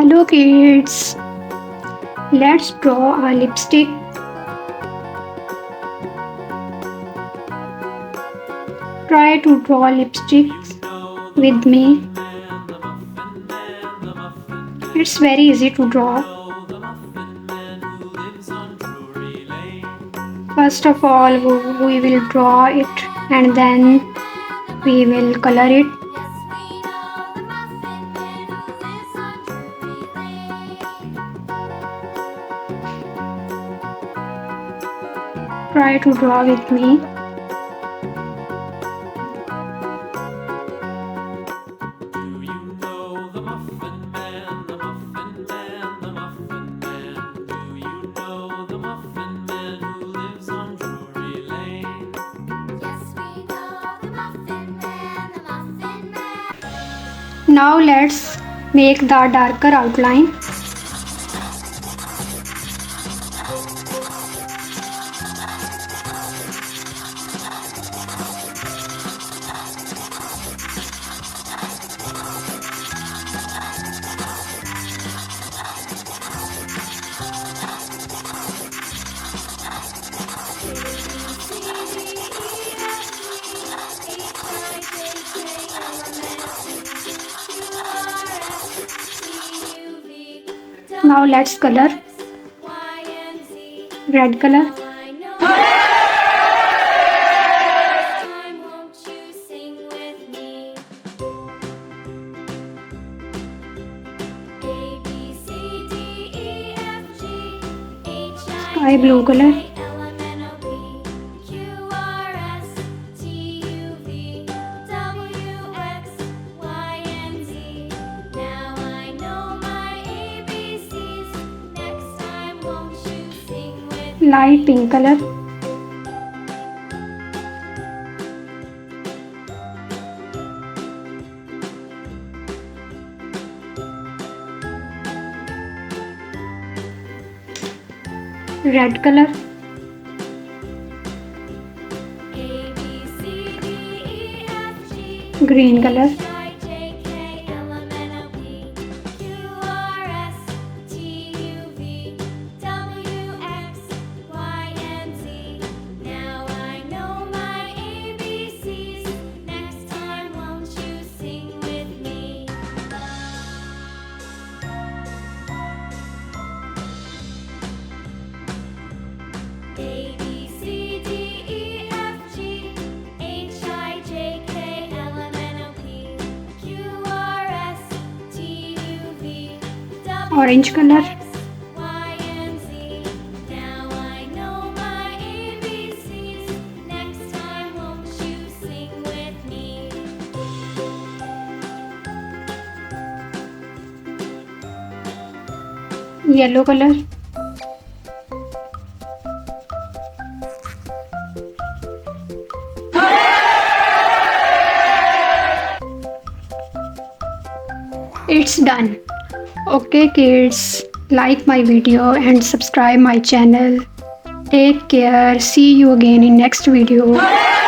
Hello kids, let's draw a lipstick. Try to draw lipsticks with me. It's very easy to draw. First of all, we will draw it and then we will color it. Try to draw with me. Now let's make the darker outline. Now let's color. Red color. Sky blue color. Light pink color. Red color. Green color. Orange color. Yellow color. It's done. Okay kids, like my video and subscribe my channel. Take care. See you again in next video.